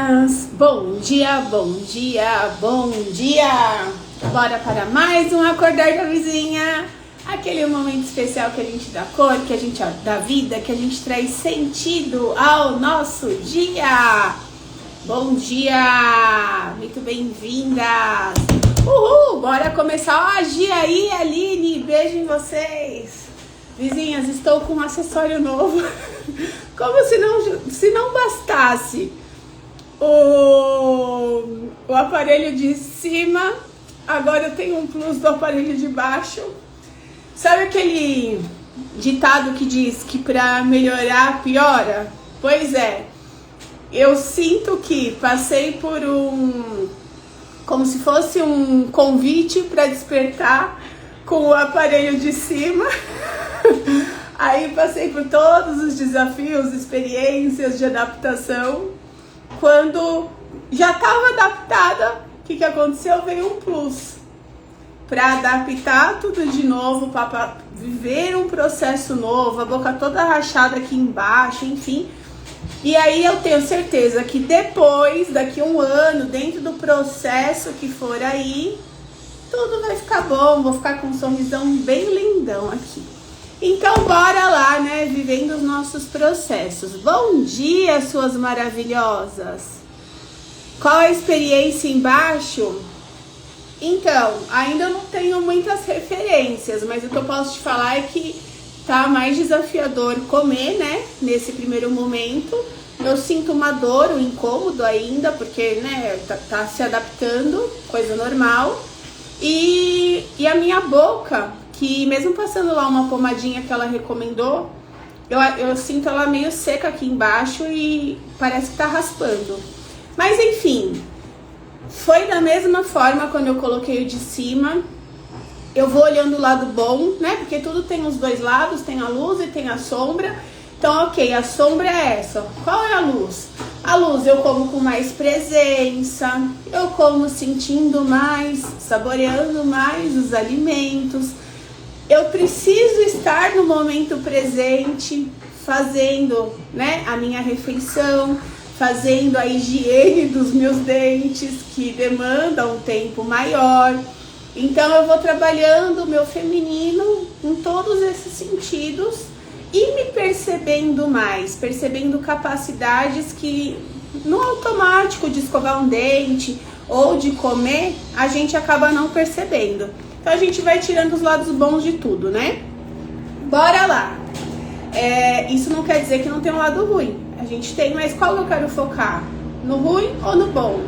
dias! Bom dia, bom dia, bom dia! Bora para mais um Acordar da Vizinha! Aquele momento especial que a gente dá cor, que a gente dá vida, que a gente traz sentido ao nosso dia! Bom dia! Muito bem-vindas! Uhul! Bora começar hoje aí, Aline! Beijo em vocês! Vizinhas, estou com um acessório novo. Como se não bastasse o aparelho de cima, agora eu tenho um plus do aparelho de baixo. Sabe aquele ditado que diz que para melhorar piora? Pois é, eu sinto que passei por como se fosse um convite para despertar com o aparelho de cima. Aí passei por todos os desafios, experiências de adaptação. Quando já estava adaptada, o que aconteceu? Veio um plus para adaptar tudo de novo, para viver um processo novo, a boca toda rachada aqui embaixo, enfim. E aí eu tenho certeza que depois, daqui a um ano, dentro do processo que for aí, tudo vai ficar bom, vou ficar com um sorrisão bem lindão aqui. Então bora lá, né, vivendo os nossos processos. Bom dia, suas maravilhosas! Qual a experiência embaixo? Então, ainda não tenho muitas referências, mas o que eu posso te falar é que tá mais desafiador comer, né, nesse primeiro momento. Eu sinto uma dor, um incômodo ainda, porque, né, tá se adaptando, coisa normal. E a minha boca, que mesmo passando lá uma pomadinha que ela recomendou, eu sinto ela meio seca aqui embaixo e parece que tá raspando. Mas enfim, foi da mesma forma quando eu coloquei o de cima. Eu vou olhando o lado bom, né? Porque tudo tem os dois lados, tem a luz e tem a sombra. Então, ok, a sombra é essa. Qual é a luz? A luz eu como com mais presença, eu como sentindo mais, saboreando mais os alimentos. Eu preciso estar no momento presente, fazendo, né, a minha refeição, fazendo a higiene dos meus dentes, que demanda um tempo maior. Então eu vou trabalhando o meu feminino em todos esses sentidos e me percebendo mais, percebendo capacidades que no automático de escovar um dente ou de comer, a gente acaba não percebendo. Então a gente vai tirando os lados bons de tudo, né? Bora lá! Isso não quer dizer que não tem um lado ruim. A gente tem, mas qual eu quero focar? No ruim ou no bom?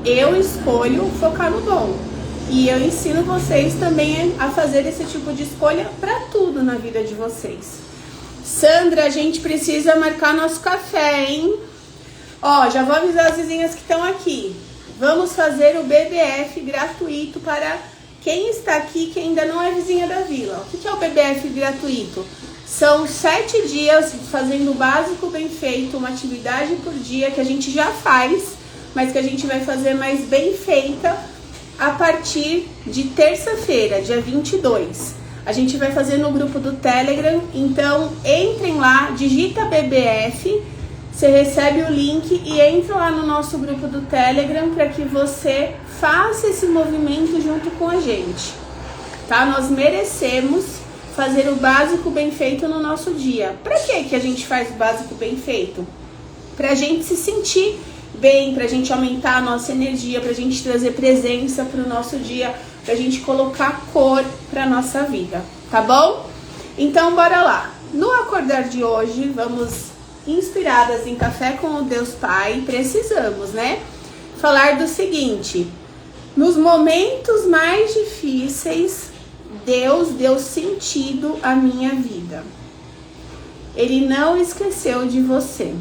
Eu escolho focar no bom. E eu ensino vocês também a fazer esse tipo de escolha para tudo na vida de vocês. Sandra, a gente precisa marcar nosso café, hein? Ó, já vou avisar as vizinhas que estão aqui. Vamos fazer o BBF gratuito para quem está aqui, que ainda não é vizinha da vila. O que é o BBF gratuito? São 7 dias fazendo o básico bem feito, uma atividade por dia que a gente já faz, mas que a gente vai fazer mais bem feita a partir de terça-feira, dia 22. A gente vai fazer no grupo do Telegram, então entrem lá, digita BBF, você recebe o link e entra lá no nosso grupo do Telegram para que você faça esse movimento junto com a gente, tá? Nós merecemos fazer o básico bem feito no nosso dia. Para que a gente faz o básico bem feito? Pra gente se sentir bem, pra gente aumentar a nossa energia, pra gente trazer presença pro nosso dia, pra gente colocar cor pra nossa vida, tá bom? Então bora lá. No acordar de hoje, vamos, inspiradas em Café com o Deus Pai, precisamos, né, falar do seguinte: nos momentos mais difíceis, Deus deu sentido à minha vida. Ele não esqueceu de você.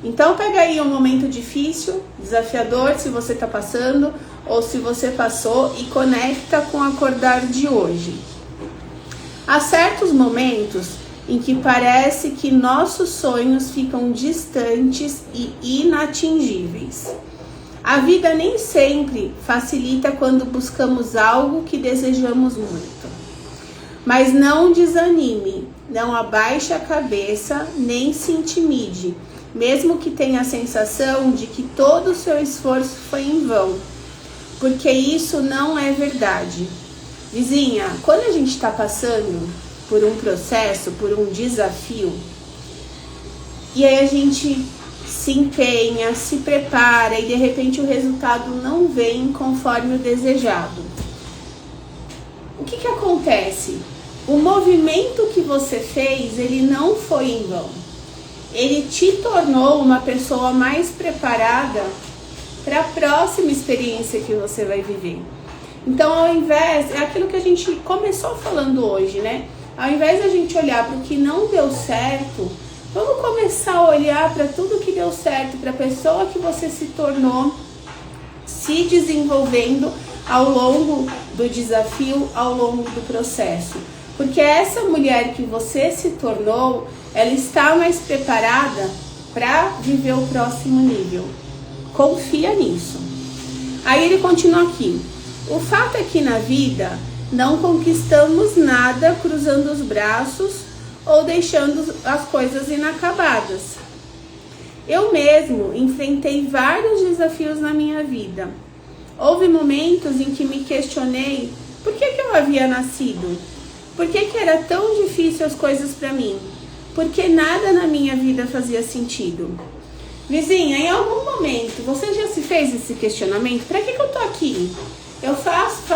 Então pega aí um momento difícil, desafiador, se você está passando ou se você passou, e conecta com o acordar de hoje. Há certos momentos em que parece que nossos sonhos ficam distantes e inatingíveis. A vida nem sempre facilita quando buscamos algo que desejamos muito. Mas não desanime, não abaixe a cabeça, nem se intimide. mesmo que tenha a sensação de que todo o seu esforço foi em vão, porque isso não é verdade. Vizinha, quando a gente está passando por um processo, por um desafio, e aí a gente se empenha, se prepara e de repente o resultado não vem conforme o desejado. O que acontece? O movimento que você fez, ele não foi em vão. Ele te tornou uma pessoa mais preparada para a próxima experiência que você vai viver. Então, ao invés, é aquilo que a gente começou falando hoje, né? Ao invés de a gente olhar para o que não deu certo, vamos começar a olhar para tudo que deu certo, para a pessoa que você se tornou, se desenvolvendo ao longo do desafio, ao longo do processo. Porque essa mulher que você se tornou, ela está mais preparada para viver o próximo nível. Confia nisso. Aí ele continua aqui. O fato é que na vida não conquistamos nada cruzando os braços ou deixando as coisas inacabadas. Eu mesmo enfrentei vários desafios na minha vida. Houve momentos em que me questionei por que eu havia nascido, por que era tão difícil as coisas para mim, porque nada na minha vida fazia sentido. Vizinha, em algum momento você já se fez esse questionamento? Para que eu tô aqui? Eu faço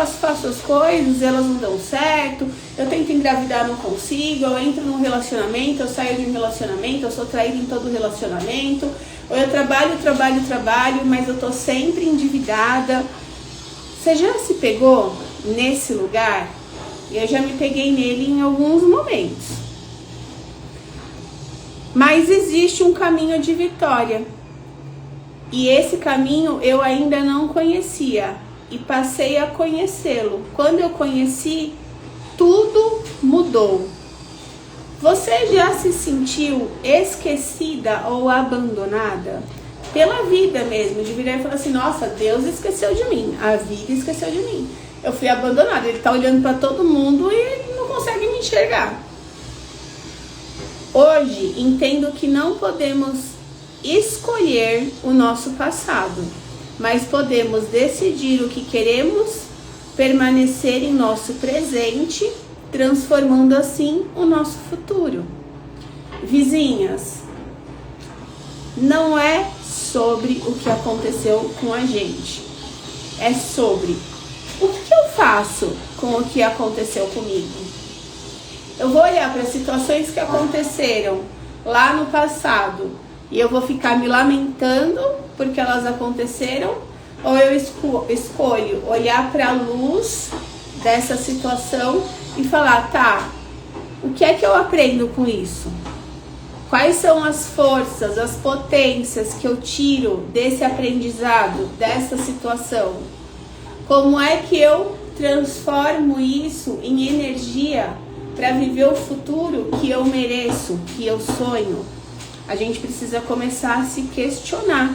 as coisas, elas não dão certo, eu tento engravidar, não consigo, eu entro num relacionamento, eu saio de um relacionamento, eu sou traída em todo relacionamento, ou eu trabalho, mas eu tô sempre endividada. Você já se pegou nesse lugar? Eu já me peguei nele em alguns momentos. Mas existe um caminho de vitória. E esse caminho eu ainda não conhecia. E passei a conhecê-lo. Quando eu conheci, tudo mudou. Você já se sentiu esquecida ou abandonada? Pela vida mesmo, de virar e falar assim, nossa, Deus esqueceu de mim, a vida esqueceu de mim. Eu fui abandonada, ele tá olhando para todo mundo e não consegue me enxergar. Hoje, entendo que não podemos escolher o nosso passado, mas podemos decidir o que queremos permanecer em nosso presente, transformando assim o nosso futuro. Vizinhas, não é sobre o que aconteceu com a gente, é sobre o que eu faço com o que aconteceu comigo. Eu vou olhar para situações que aconteceram lá no passado e eu vou ficar me lamentando porque elas aconteceram, ou eu escolho olhar para a luz dessa situação e falar, tá, o que é que eu aprendo com isso? Quais são as forças, as potências que eu tiro desse aprendizado, dessa situação? Como é que eu transformo isso em energia para viver o futuro que eu mereço, que eu sonho? A gente precisa começar a se questionar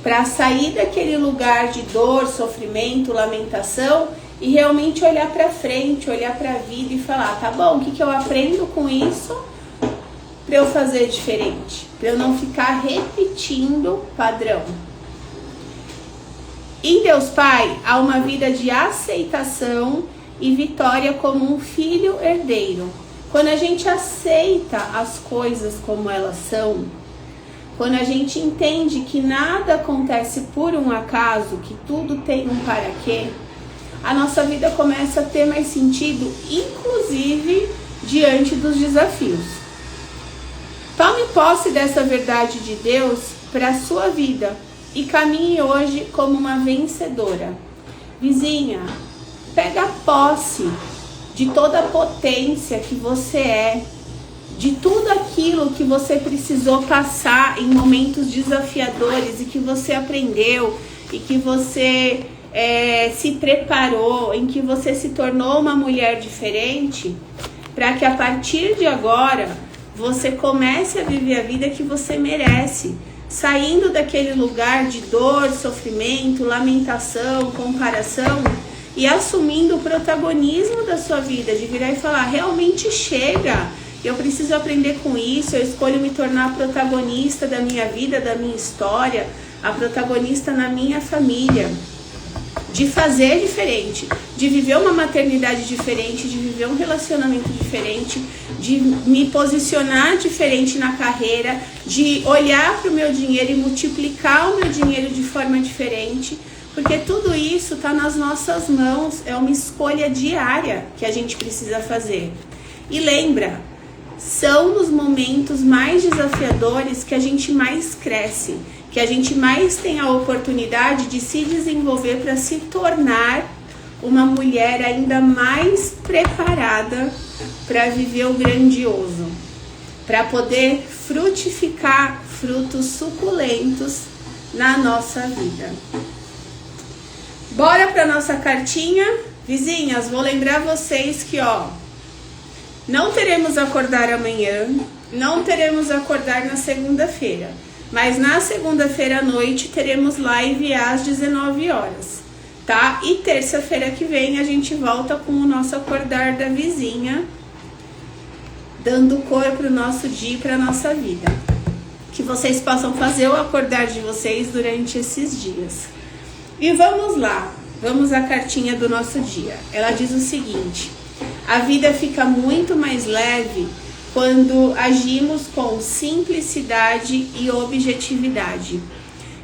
para sair daquele lugar de dor, sofrimento, lamentação e realmente olhar para frente, olhar para a vida e falar, tá bom, o que eu aprendo com isso para eu fazer diferente, para eu não ficar repetindo padrão. Em Deus Pai há uma vida de aceitação e vitória como um filho herdeiro. Quando a gente aceita as coisas como elas são, quando a gente entende que nada acontece por um acaso, que tudo tem um para quê, a nossa vida começa a ter mais sentido, inclusive diante dos desafios. Tome posse dessa verdade de Deus para a sua vida e caminhe hoje como uma vencedora. Vizinha, pega posse de toda a potência que você é, de tudo aquilo que você precisou passar em momentos desafiadores e que você aprendeu e que você se preparou, em que você se tornou uma mulher diferente, para que a partir de agora você comece a viver a vida que você merece, saindo daquele lugar de dor, sofrimento, lamentação, comparação e assumindo o protagonismo da sua vida, de virar e falar, realmente chega, Eu preciso aprender com isso, eu escolho me tornar a protagonista da minha vida, da minha história, a protagonista na minha família. De fazer diferente, de viver uma maternidade diferente, de viver um relacionamento diferente, de me posicionar diferente na carreira, de olhar para o meu dinheiro e multiplicar o meu dinheiro de forma diferente, porque tudo isso está nas nossas mãos, é uma escolha diária que a gente precisa fazer. E lembra, são nos momentos mais desafiadores que a gente mais cresce, que a gente mais tem a oportunidade de se desenvolver para se tornar uma mulher ainda mais preparada para viver o grandioso, para poder frutificar frutos suculentos na nossa vida. Bora para nossa cartinha? Vizinhas, vou lembrar vocês que não teremos acordar amanhã, não teremos acordar na segunda-feira. Mas na segunda-feira à noite teremos live às 19 horas, tá? E terça-feira que vem a gente volta com o nosso acordar da vizinha, dando cor para o nosso dia e para a nossa vida. Que vocês possam fazer o acordar de vocês durante esses dias. E vamos lá, vamos à cartinha do nosso dia. Ela diz o seguinte: a vida fica muito mais leve quando agimos com simplicidade e objetividade.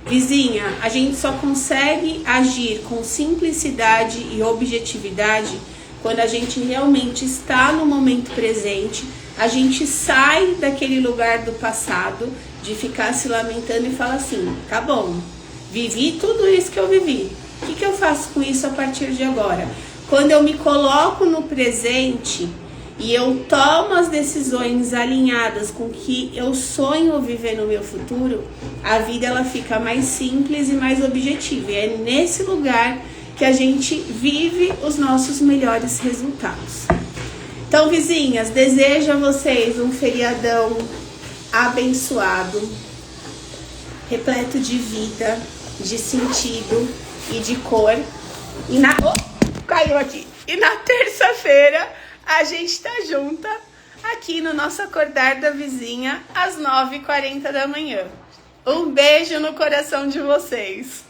Vizinha, a gente só consegue agir com simplicidade e objetividade quando a gente realmente está no momento presente, a gente sai daquele lugar do passado, de ficar se lamentando e fala assim, tá bom, vivi tudo isso que eu vivi, o que eu faço com isso a partir de agora? Quando eu me coloco no presente e eu tomo as decisões alinhadas com o que eu sonho viver no meu futuro, a vida ela fica mais simples e mais objetiva. E é nesse lugar que a gente vive os nossos melhores resultados. Então, vizinhas, desejo a vocês um feriadão abençoado, repleto de vida, de sentido e de cor. E caiu aqui. E na terça-feira a gente tá junta aqui no nosso acordar da vizinha às 9h40 da manhã. Um beijo no coração de vocês.